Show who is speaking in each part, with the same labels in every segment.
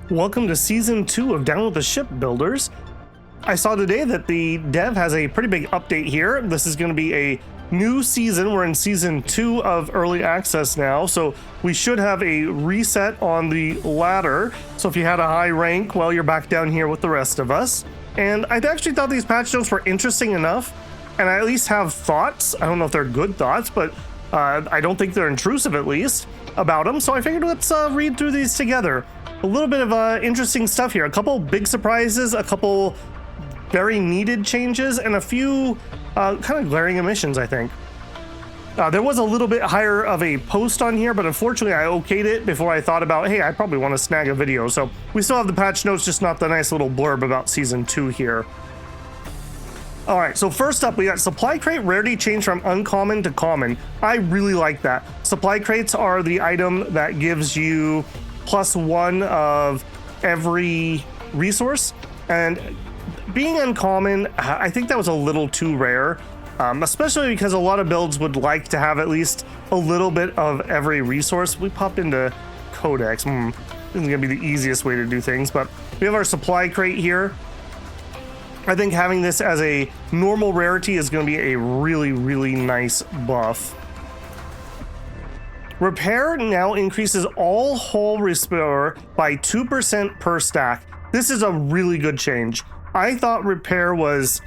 Speaker 1: Welcome to Season 2 of Down with the Shipbuilders. I saw today that the dev has a pretty big update here. This is going to be a new season. We're in Season 2 of Early Access now, so we should have a reset on the ladder. So if you had a high rank, well, you're back down here with the rest of us. And I actually thought these patch notes were interesting enough, and I at least have thoughts. I don't know if they're good thoughts, but I don't think they're intrusive, at least, about them. So I figured let's read through these together. A little bit of interesting stuff here. A couple big surprises, a couple very needed changes, and a few kind of glaring omissions, I think. There was a little bit higher of a post on here, but unfortunately I okayed it before I thought about, hey, I probably want to snag a video. So we still have the patch notes, just not the nice little blurb about Season 2 here. All right, so first up, we got supply crate rarity changed from uncommon to common. I really like that. Supply crates are the item that gives you +1 of every resource, and being uncommon, I think that was a little too rare, especially because a lot of builds would like to have at least a little bit of every resource. We popped into Codex. This isn't gonna be the easiest way to do things, but we have our supply crate here. I think having this as a normal rarity is going to be a really, really nice buff. Repair now increases all hull repair by 2% per stack. This is a really good change. I thought repair was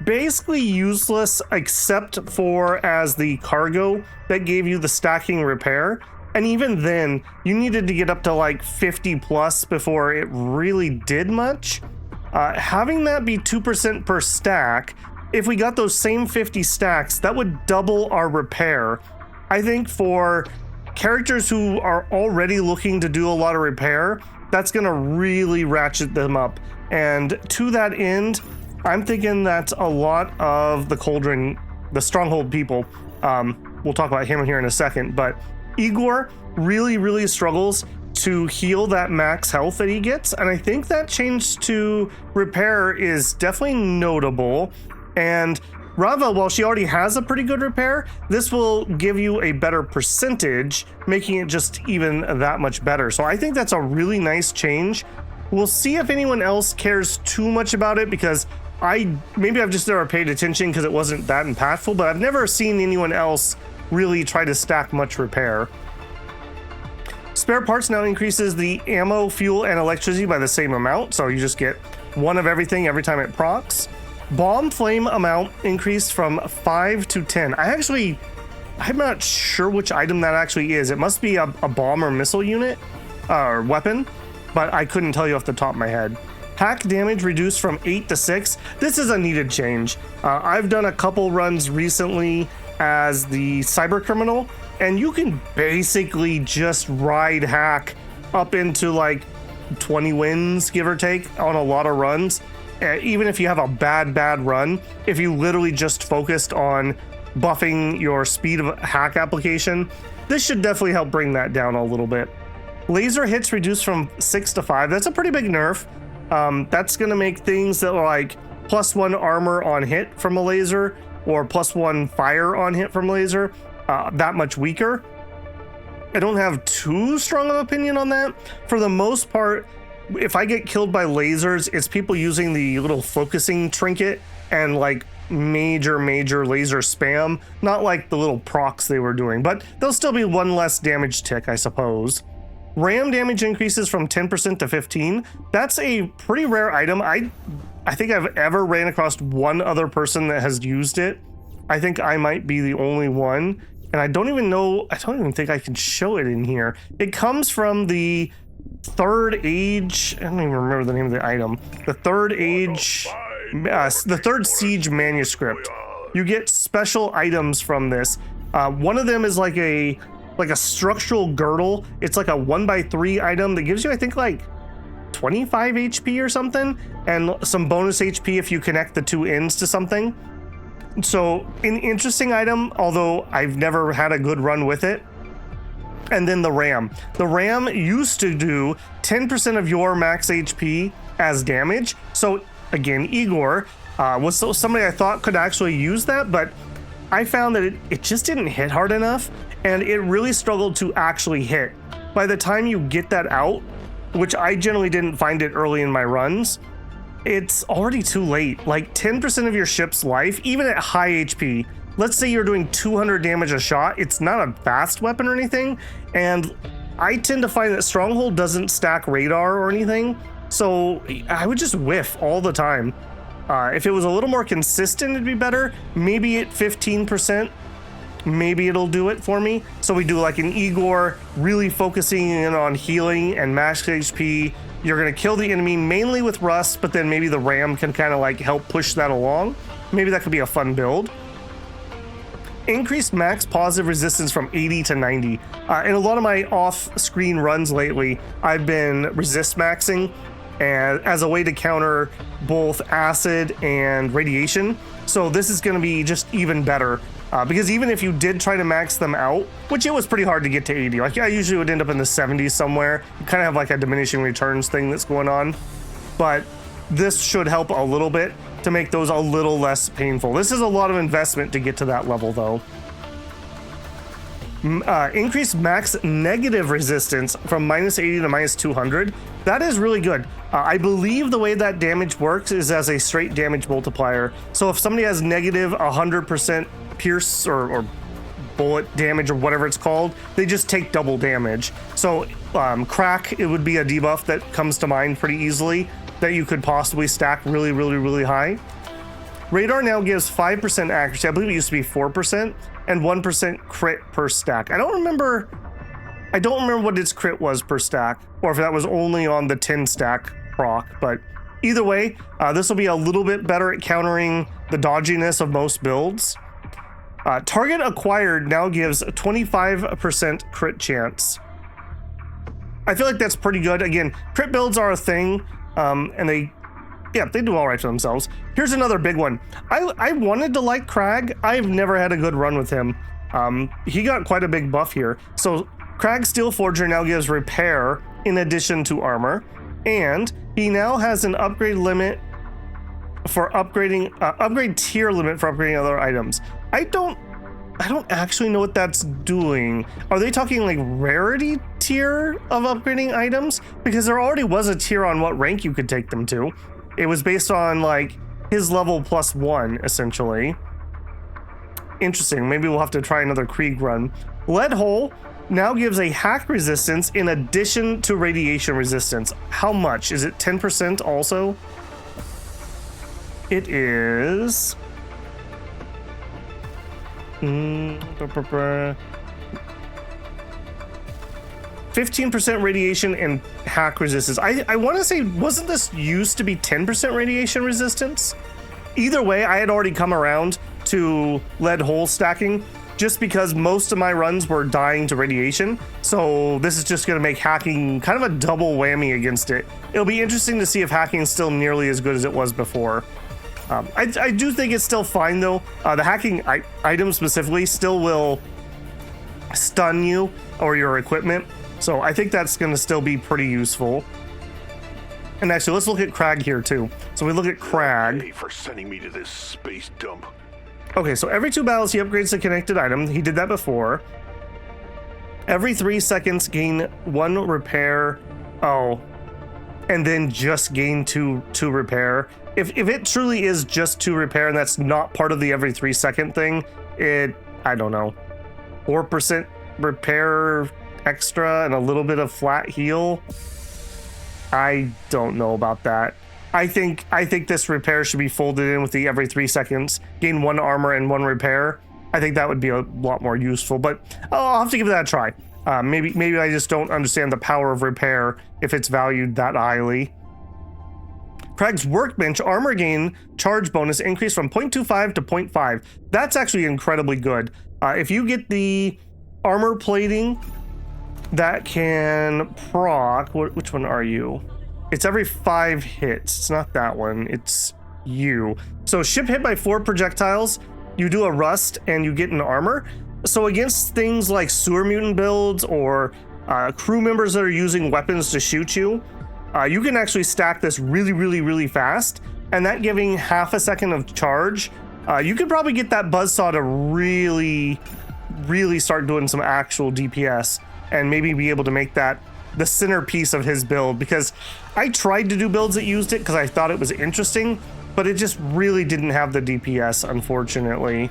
Speaker 1: basically useless except for as the cargo that gave you the stacking repair. And even then, you needed to get up to like 50 plus before it really did much. Having that be 2% per stack, if we got those same 50 stacks, that would double our repair. I think for characters who are already looking to do a lot of repair, that's gonna really ratchet them up. And to that end, I'm thinking that a lot of the Cauldron, the Stronghold people, we'll talk about him here in a second, but Igor really struggles to heal that max health that he gets, and I think that change to repair is definitely notable. And Rava, while she already has a pretty good repair, this will give you a better percentage, making it just even that much better. So I think that's a really nice change. We'll see if anyone else cares too much about it, because maybe I've just never paid attention because it wasn't that impactful, but I've never seen anyone else really try to stack much repair. Spare parts now increases the ammo, fuel, and electricity by the same amount, so you just get one of everything every time it procs. Bomb flame amount increased from 5 to 10. I'm not sure which item that actually is. It must be a bomb or missile unit or weapon, but I couldn't tell you off the top of my head. Hack damage reduced from 8 to 6. This is a needed change. I've done a couple runs recently as the cyber criminal, and you can basically just ride hack up into like 20 wins, give or take, on a lot of runs. Even if you have a bad run, if you literally just focused on buffing your speed of hack application, this should definitely help bring that down a little bit. Laser hits reduced from 6 to 5. That's a pretty big nerf. That's going to make things that are like +1 armor on hit from a laser or +1 fire on hit from laser that much weaker. I don't have too strong of an opinion on that. For the most part, if I get killed by lasers, it's people using the little focusing trinket and like major laser spam, not like the little procs they were doing, but there'll still be one less damage tick, I suppose. Ram damage increases from 10% to 15. That's a pretty rare item. I think I've ever ran across one other person that has used it. I think I might be the only one, and I don't even think I can show it in here. It comes from the Third Age, I don't even remember the name of the item. The Third Age, the Third Siege manuscript. You get special items from this. One of them is like a structural girdle. It's like a 1x3 item that gives you, I think, like 25 HP or something, and some bonus HP if you connect the two ends to something. So an interesting item, although I've never had a good run with it. And then the ram. The ram used to do 10% of your max HP as damage. So again, Igor was somebody I thought could actually use that, but I found that it just didn't hit hard enough, and it really struggled to actually hit. By the time you get that out, which I generally didn't find it early in my runs, it's already too late. Like 10% of your ship's life, even at high HP, let's say you're doing 200 damage a shot, it's not a fast weapon or anything, and I tend to find that Stronghold doesn't stack radar or anything, so I would just whiff all the time. If it was a little more consistent, it'd be better. Maybe at 15%, maybe it'll do it for me. So we do like an Igor, really focusing in on healing and max HP. You're gonna kill the enemy mainly with Rust, but then maybe the Ram can kind of like help push that along. Maybe that could be a fun build. Increased max positive resistance from 80 to 90. In a lot of my off-screen runs lately, I've been resist maxing and as a way to counter both acid and radiation. So this is gonna be just even better. Because even if you did try to max them out, which it was pretty hard to get to 80, like I usually would end up in the 70s somewhere. You kind of have like a diminishing returns thing that's going on. But this should help a little bit to make those a little less painful. This is a lot of investment to get to that level though. Increased max negative resistance from -80 to -200. That is really good. I believe the way that damage works is as a straight damage multiplier. So if somebody has negative 100% pierce or bullet damage or whatever it's called, they just take double damage. So crack, it would be a debuff that comes to mind pretty easily that you could possibly stack really, really, really high. Radar now gives 5% accuracy. I believe it used to be 4% and 1% crit per stack. I don't remember what its crit was per stack, or if that was only on the 10 stack proc, but either way, this will be a little bit better at countering the dodginess of most builds. Target acquired now gives a 25% crit chance. I feel like that's pretty good. Again, crit builds are a thing, and they do all right for themselves. Here's another big one. I wanted to like Crag. I've never had a good run with him. He got quite a big buff here. So Crag Steelforger now gives repair in addition to armor, and he now has an upgrade limit for upgrading, upgrade tier limit for upgrading other items. I don't actually know what that's doing. Are they talking like rarity tier of upgrading items? Because there already was a tier on what rank you could take them to. It was based on like his level +1 essentially. Interesting. Maybe we'll have to try another Krieg run. Lead Hole now gives a hack resistance in addition to radiation resistance. How much? Is it 10% also? It is 15% radiation and hack resistance. I want to say, wasn't this used to be 10% radiation resistance? Either way, I had already come around to lead hole stacking just because most of my runs were dying to radiation. So this is just going to make hacking kind of a double whammy against it. It'll be interesting to see if hacking is still nearly as good as it was before. I do think it's still fine though. The hacking item specifically still will stun you or your equipment. So I think that's going to still be pretty useful. And actually, let's look at Crag here too. So we look at Crag.
Speaker 2: For sending me to this space dump.
Speaker 1: Okay, so every 2 battles he upgrades a connected item. He did that before. Every 3 seconds gain 1 repair. Oh, and then just gain 2 repair. If it truly is just 2 repair and that's not part of the every 3 second thing, I don't know, 4% repair extra and a little bit of flat heal. I don't know about that. I think this repair should be folded in with the every 3 seconds, gain 1 armor and 1 repair. I think that would be a lot more useful, but I'll have to give that a try. Maybe I just don't understand the power of repair if it's valued that highly. Crag's Workbench armor gain charge bonus increased from 0.25 to 0.5. That's actually incredibly good. If you get the armor plating that can proc, which one are you? It's every 5 hits. It's not that one. It's you. So ship hit by 4 projectiles, you do a rust and you get an armor. So against things like sewer mutant builds or crew members that are using weapons to shoot you, you can actually stack this really, really, really fast. And that giving half a second of charge, you could probably get that buzzsaw to really, really start doing some actual DPS and maybe be able to make that the centerpiece of his build, because I tried to do builds that used it because I thought it was interesting, but it just really didn't have the DPS, unfortunately.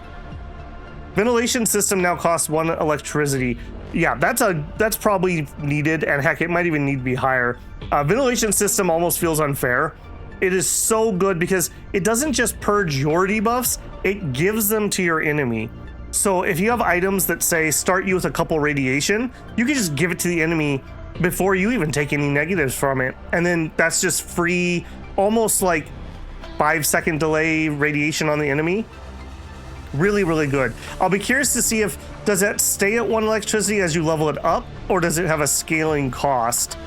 Speaker 1: Ventilation system now costs 1 electricity. Yeah, that's probably needed, and heck, it might even need to be higher. Ventilation system almost feels unfair. It is so good because it doesn't just purge your debuffs, it gives them to your enemy. So if you have items that say start you with a couple radiation, you can just give it to the enemy before you even take any negatives from it. And then that's just free, almost like 5-second delay radiation on the enemy. Really, really good. I'll be curious to see if, does that stay at 1 electricity as you level it up, or does it have a scaling cost?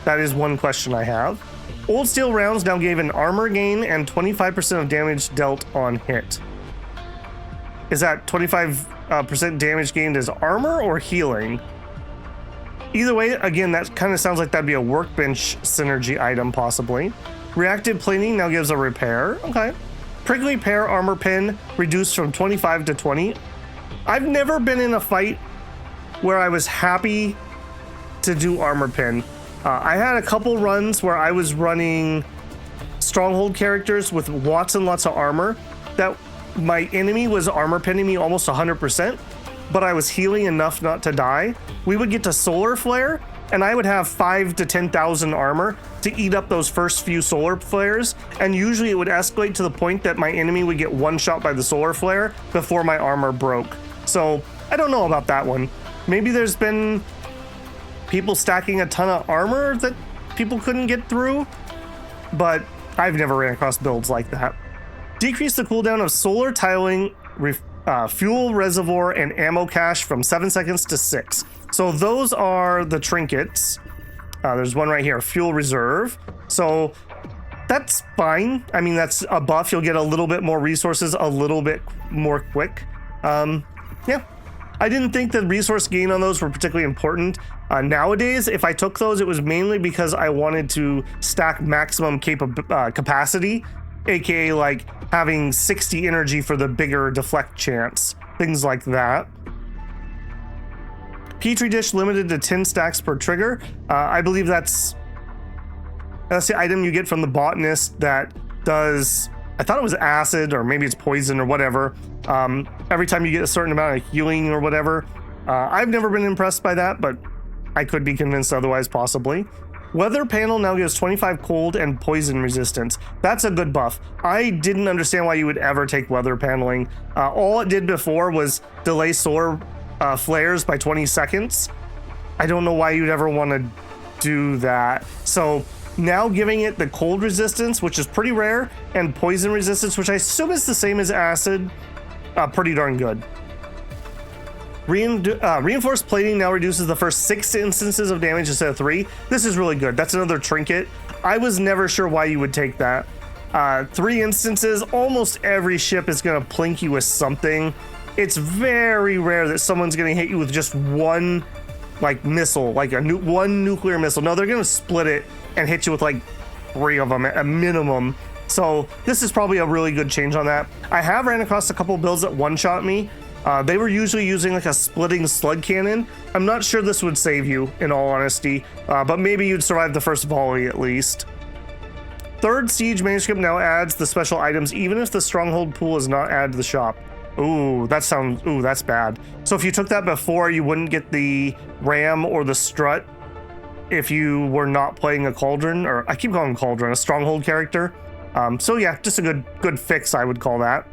Speaker 1: That is one question I have. Old steel rounds now gave an armor gain and 25% of damage dealt on hit. Is that 25% damage gained as armor or healing? Either way, again, that kind of sounds like that'd be a workbench synergy item, possibly. Reactive plating now gives a repair. Okay. Prickly pear armor pin reduced from 25 to 20. I've never been in a fight where I was happy to do armor pin. I had a couple runs where I was running stronghold characters with lots and lots of armor that my enemy was armor pinning me almost 100%, but I was healing enough not to die. We would get to solar flare and I would have 5,000 to 10,000 armor to eat up those first few solar flares, and usually it would escalate to the point that my enemy would get one shot by the solar flare before my armor broke. So I don't know about that one. Maybe there's been people stacking a ton of armor that people couldn't get through, but I've never ran across builds like that. Decrease the cooldown of solar tiling, fuel reservoir, and ammo cache from 7 seconds to 6. So those are the trinkets. There's one right here, fuel reserve. So that's fine. I mean, that's a buff. You'll get a little bit more resources a little bit more quick. Yeah. I didn't think the resource gain on those were particularly important. Nowadays, if I took those, it was mainly because I wanted to stack maximum capacity, aka like having 60 energy for the bigger deflect chance, things like that. Petri dish limited to 10 stacks per trigger. I believe that's the item you get from the botanist that does, I thought it was acid or maybe it's poison or whatever. Every time you get a certain amount of healing or whatever. I've never been impressed by that, but I could be convinced otherwise, possibly. Weather panel now gives 25 cold and poison resistance. That's a good buff. I didn't understand why you would ever take weather paneling. All it did before was delay solar flares by 20 seconds. I don't know why you'd ever want to do that. So now giving it the cold resistance, which is pretty rare, and poison resistance, which I assume is the same as acid, pretty darn good. Reinforced plating now reduces the first 6 instances of damage instead of 3. This is really good. That's another trinket. I was never sure why you would take that. 3 instances, almost every ship is going to plink you with something. It's very rare that someone's going to hit you with just one like missile, like one nuclear missile. No, they're going to split it and hit you with like 3 of them at a minimum. So this is probably a really good change on that. I have ran across a couple builds that one-shot me. They were usually using like a splitting slug cannon. I'm not sure this would save you, in all honesty, but maybe you'd survive the first volley at least. Third Siege Manuscript now adds the special items even if the stronghold pool is not added to the shop. Ooh, that's bad. So if you took that before, you wouldn't get the ram or the strut if you were not playing a cauldron, or I keep calling cauldron, a stronghold character. So yeah, just a good fix, I would call that.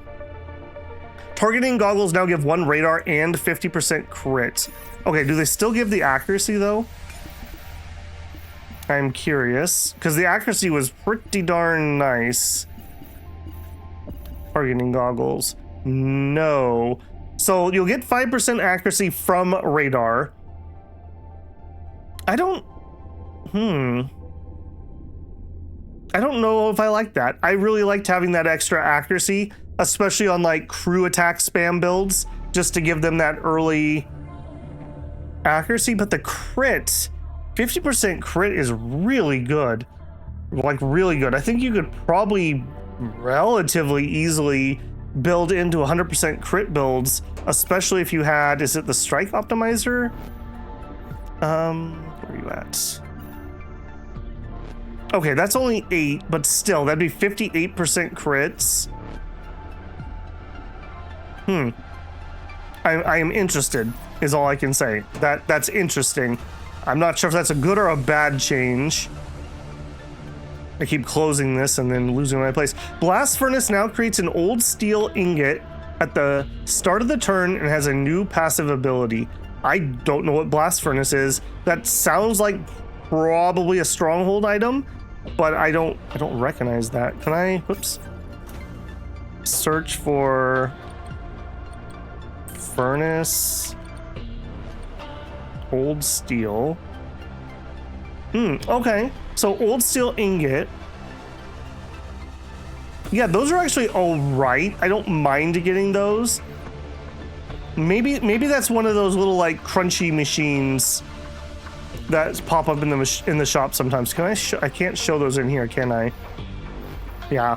Speaker 1: Targeting goggles now give 1 radar and 50% crit. Okay, do they still give the accuracy though? I'm curious, because the accuracy was pretty darn nice. Targeting goggles. No. So you'll get 5% accuracy from radar. I don't know if I like that. I really liked having that extra accuracy, especially on like crew attack spam builds, just to give them that early accuracy. But the crit, 50% crit is really good. Like really good. I think you could probably relatively easily build into 100% crit builds, especially if you had, is it the strike optimizer? Where are you at? Okay, that's only 8, but still, that'd be 58% crits. I am interested, is all I can say. That's interesting. I'm not sure if that's a good or a bad change. I keep closing this and then losing my place. Blast Furnace now creates an old steel ingot at the start of the turn and has a new passive ability. I don't know what Blast Furnace is. That sounds like probably a stronghold item, but I don't recognize that. Can I, whoops. Search for furnace, old steel. Okay. So old steel ingot. Yeah, those are actually all right. I don't mind getting those. Maybe that's one of those little like crunchy machines that pop up in the shop sometimes. Can I can't show those in here, can I? Yeah.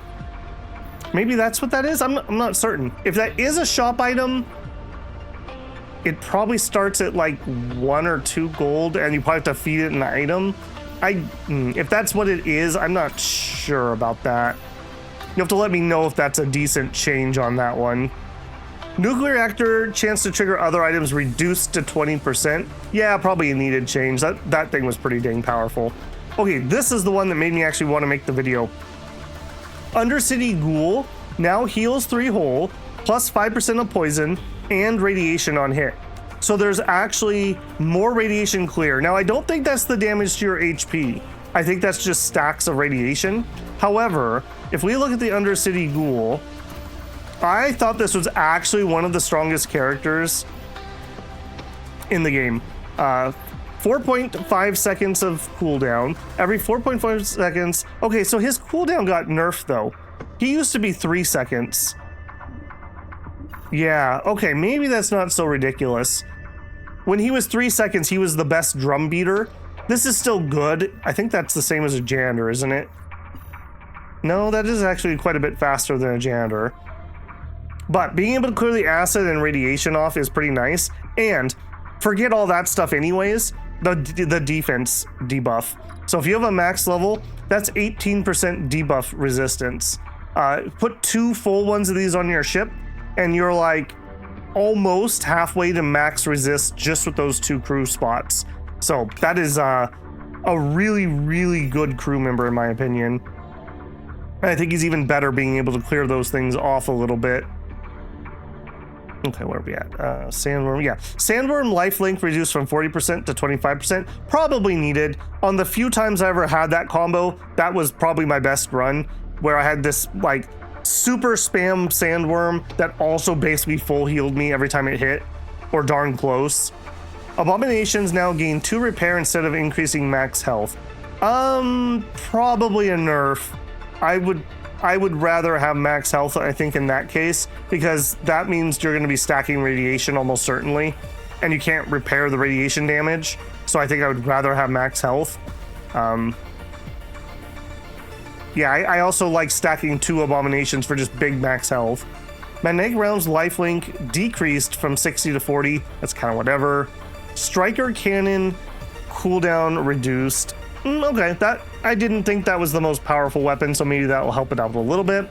Speaker 1: Maybe that's what that is. I'm not certain. If that is a shop item, it probably starts at like 1 or 2 gold, and you probably have to feed it an item. If that's what it is, I'm not sure about that. You have to let me know if that's a decent change on that one. Nuclear reactor chance to trigger other items reduced to 20%. Yeah, probably a needed change. That thing was pretty dang powerful. Okay, this is the one that made me actually want to make the video. Undercity Ghoul now heals 3 whole, plus 5% of poison and radiation on hit. So there's actually more radiation clear. Now, I don't think that's the damage to your HP. I think that's just stacks of radiation. However, if we look at the Undercity Ghoul, I thought this was actually one of the strongest characters in the game. 4.5 seconds of cooldown. Every 4.5 seconds. Okay, so his cooldown got nerfed though. He used to be 3 seconds. Yeah, okay, maybe that's not so ridiculous. When he was 3 seconds, he was the best drum beater. This is still good. I think that's the same as a janitor, isn't it? No, that is actually quite a bit faster than a janitor. But being able to clear the acid and radiation off is pretty nice. And forget all that stuff anyways, the defense debuff. So if you have a max level, that's 18% debuff resistance. Put 2 full ones of these on your ship, and you're like almost halfway to max resist just with those 2 crew spots. So that is a really, really good crew member in my opinion. And I think he's even better being able to clear those things off a little bit. Okay, where are we at? Sandworm, yeah. Sandworm lifelink reduced from 40% to 25%. Probably needed. On the few times I ever had that combo, that was probably my best run, where I had this like super spam sandworm that also basically full healed me every time it hit, or darn close. Abominations now gain 2 repair instead of increasing max health. Probably a nerf. I would rather have max health, I think, in that case, because that means you're going to be stacking radiation almost certainly, and you can't repair the radiation damage. So I think I would rather have max health. Yeah, I also like stacking 2 abominations for just big max health. Magnetic Round's lifelink decreased from 60 to 40. That's kind of whatever. Striker Cannon cooldown reduced. Okay, that I didn't think that was the most powerful weapon, so maybe that will help it out a little bit.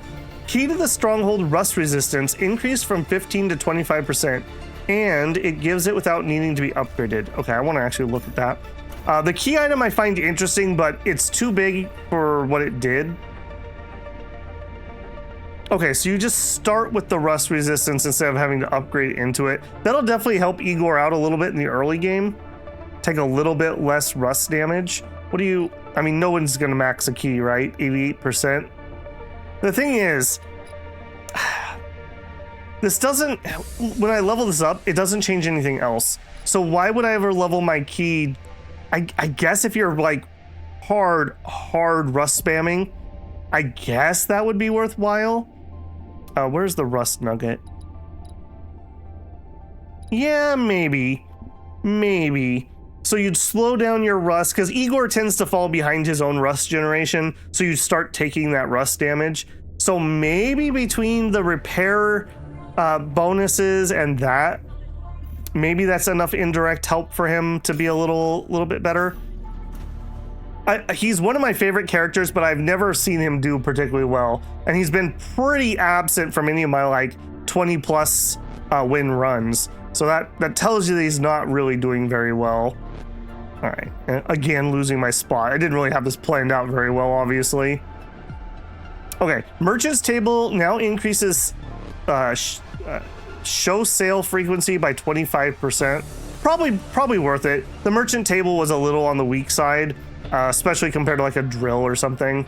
Speaker 1: Key to the Stronghold rust resistance increased from 15 to 25%, and it gives it without needing to be upgraded. Okay, I want to actually look at that. The key item I find interesting, but it's too big for what it did. Okay, so you just start with the rust resistance instead of having to upgrade into it. That'll definitely help Igor out a little bit in the early game. Take a little bit less rust damage. What do you... I mean, no one's going to max a key, right? 88%. The thing is, this doesn't... When I level this up, it doesn't change anything else. So why would I ever level my key? I guess if you're like hard rust spamming, I guess that would be worthwhile. Where's the rust nugget? Yeah, maybe. So you'd slow down your rust, because Igor tends to fall behind his own rust generation, so you'd start taking that rust damage. So maybe between the repair bonuses and that, maybe that's enough indirect help for him to be a little bit better. He's one of my favorite characters, but I've never seen him do particularly well. And he's been pretty absent from any of my like 20 plus win runs. So that tells you that he's not really doing very well. All right, and again, losing my spot. I didn't really have this planned out very well, obviously. Okay, merchant's table now increases show sale frequency by 25%. Probably worth it. The merchant table was a little on the weak side, especially compared to like a drill or something.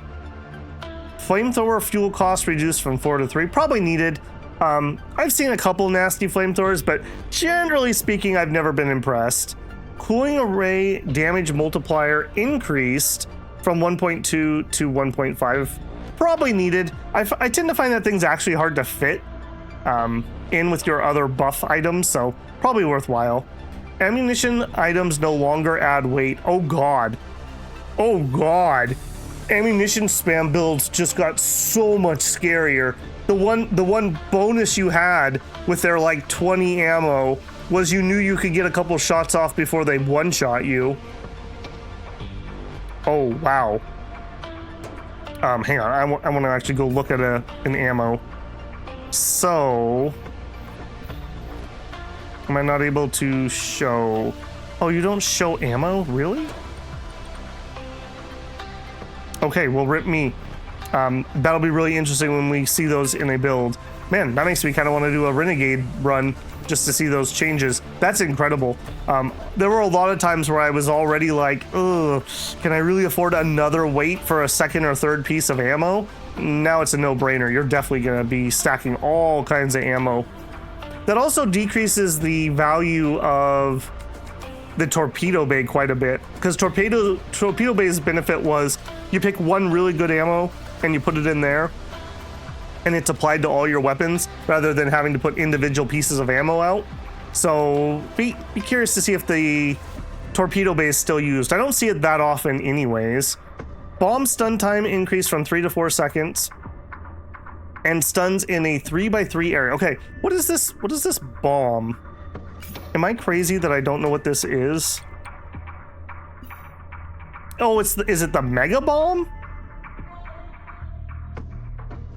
Speaker 1: Flamethrower fuel cost reduced from 4 to 3. Probably needed. I've seen a couple nasty flamethrowers, but generally speaking, I've never been impressed. Cooling array damage multiplier increased from 1.2 to 1.5. Probably needed. I tend to find that things actually hard to fit in with your other buff items, so probably worthwhile. Ammunition items no longer add weight. Oh god. Oh god. Ammunition spam builds just got so much scarier. The one bonus you had with their like 20 ammo was you knew you could get a couple shots off before they one-shot you. Oh wow. Hang on, I want to actually go look at an ammo. So, am I not able to show? Oh, you don't show ammo? Really? Okay, well, rip me. That'll be really interesting when we see those in a build. Man, that makes me kind of want to do a Renegade run just to see those changes. That's incredible. There were a lot of times where I was already like, ugh, can I really afford another weight for a second or third piece of ammo? Now it's a no-brainer. You're definitely going to be stacking all kinds of ammo. That also decreases the value of the torpedo bay quite a bit, because torpedo bay's benefit was you pick one really good ammo and you put it in there, and it's applied to all your weapons rather than having to put individual pieces of ammo out. So be curious to see if the torpedo bay is still used. I don't see it that often anyways. Bomb stun time increased from 3 to 4 seconds, and stuns in a 3x3 area. Okay, what is this? What is this bomb? Am I crazy that I don't know what this is? Oh, is it the mega bomb?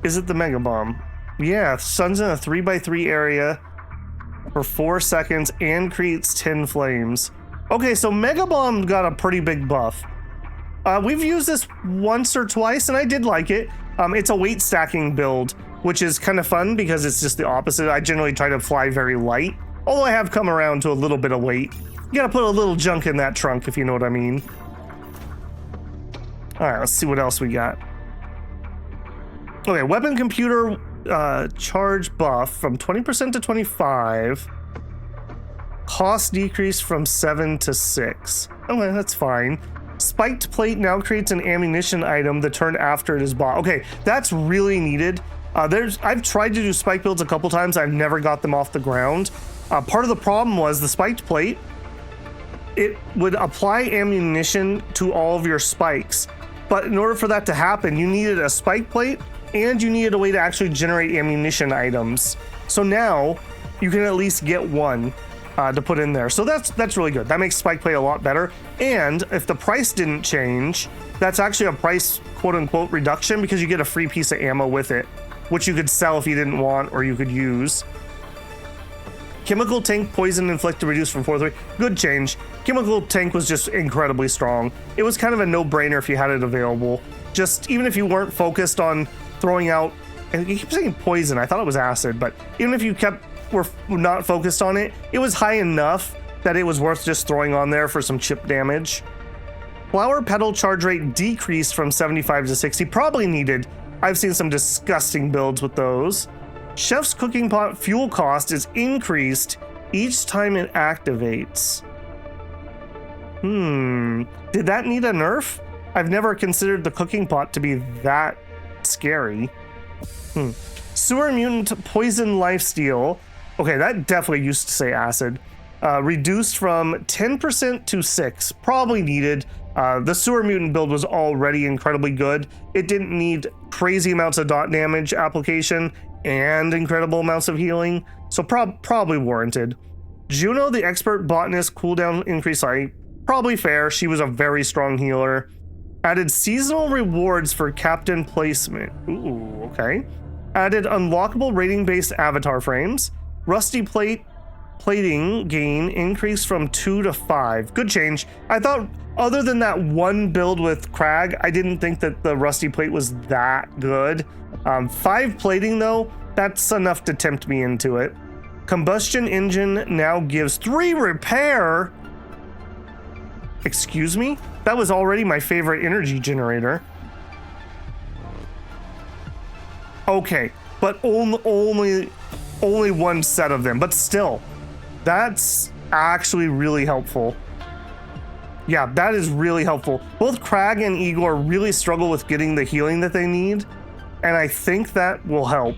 Speaker 1: Is it the mega bomb? Yeah, stuns in a 3x3 area for 4 seconds and creates 10 flames. Okay, so mega bomb got a pretty big buff. We've used this once or twice, and I did like it. It's a weight stacking build, which is kind of fun because it's just the opposite. I generally try to fly very light, although I have come around to a little bit of weight. You gotta put a little junk in that trunk, if you know what I mean. All right, let's see what else we got. Okay, weapon computer charge buff from 20% to 25. Cost decrease from 7 to 6. Okay, that's fine. Spiked plate now creates an ammunition item the turn after it is bought. Okay, that's really needed. I've tried to do spike builds a couple times. I've never got them off the ground. Part of the problem was the spiked plate. It would apply ammunition to all of your spikes. But in order for that to happen, you needed a spike plate and you needed a way to actually generate ammunition items. So now you can at least get one to put in there. So that's really good. That makes spike plate a lot better. And if the price didn't change, that's actually a price quote unquote reduction because you get a free piece of ammo with it, which you could sell if you didn't want or you could use. Chemical tank poison inflicted reduced from 4 to 3. Good change. Chemical tank was just incredibly strong. It was kind of a no-brainer if you had it available. Just even if you weren't focused on throwing out, and you keep saying poison, I thought it was acid, but even if you were not focused on it, it was high enough that it was worth just throwing on there for some chip damage. Flower petal charge rate decreased from 75 to 60. Probably needed. I've seen some disgusting builds with those. Chef's cooking pot fuel cost is increased each time it activates. Did that need a nerf? I've never considered the cooking pot to be that scary. Sewer mutant poison lifesteal. Okay, that definitely used to say acid. Reduced from 10% to 6. Probably needed. The sewer mutant build was already incredibly good. It didn't need crazy amounts of dot damage application and incredible amounts of healing, so probably warranted. Juno, the expert botanist, cooldown increase, probably fair. She was a very strong healer. Added seasonal rewards for captain placement. Ooh, okay. Added unlockable rating-based avatar frames. Rusty plating gain increased from 2 to 5. Good change. I thought, other than that one build with Crag, I didn't think that the rusty plate was that good. 5 plating though, that's enough to tempt me into it. Combustion engine now gives 3 repair. Excuse me? That was already my favorite energy generator. Okay, but only one set of them, but still, that's actually really helpful. Yeah, that is really helpful. Both Crag and Igor really struggle with getting the healing that they need, and I think that will help.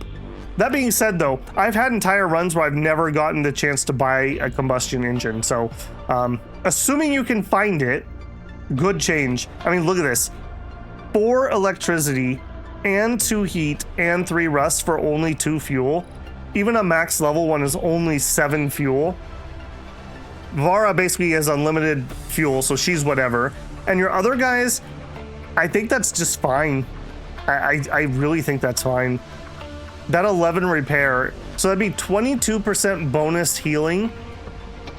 Speaker 1: That being said though, I've had entire runs where I've never gotten the chance to buy a combustion engine, so assuming you can find it, good change. I mean, look at this. 4 electricity and 2 heat and 3 rust for only 2 fuel. Even a max level one is only 7 fuel. Vara basically has unlimited fuel, so she's whatever. And your other guys, I think that's just fine. I really think that's fine. That 11 repair, so that'd be 22% bonus healing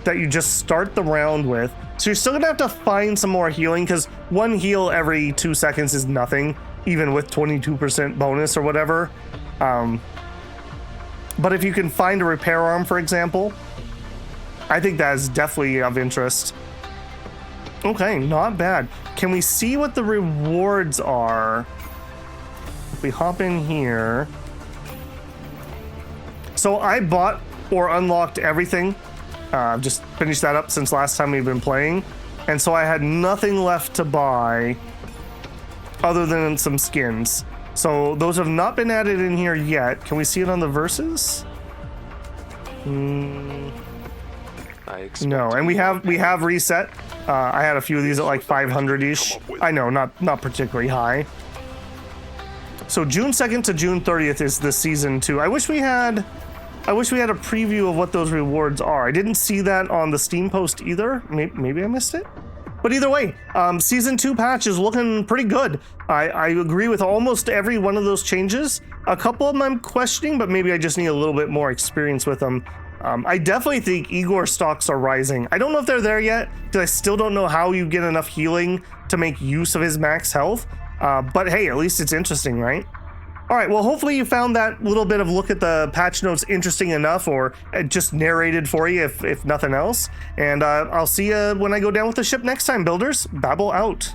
Speaker 1: that you just start the round with. So you're still gonna have to find some more healing, because 1 heal every 2 seconds is nothing, even with 22% bonus or whatever. But if you can find a repair arm, for example, I think that is definitely of interest. Okay, not bad. Can we see what the rewards are? If we hop in here. So I bought or unlocked everything. Just finished that up since last time we've been playing. And so I had nothing left to buy other than some skins. So those have not been added in here yet. Can we see it on the verses? No, and we have reset. I had a few of these at like 500-ish. I know, not particularly high. So June 2nd to June 30th is the season 2. I wish we had a preview of what those rewards are. I didn't see that on the Steam post either. Maybe I missed it. But either way, season 2 patch is looking pretty good. I agree with almost every one of those changes. A couple of them I'm questioning, but maybe I just need a little bit more experience with them. I definitely think Igor stocks are rising. I don't know if they're there yet, because I still don't know how you get enough healing to make use of his max health. But hey, at least it's interesting, right? All right, well, hopefully you found that little bit of look at the patch notes interesting enough, or just narrated for you if nothing else. And I'll see you when I go down with the ship next time, builders. Babble out.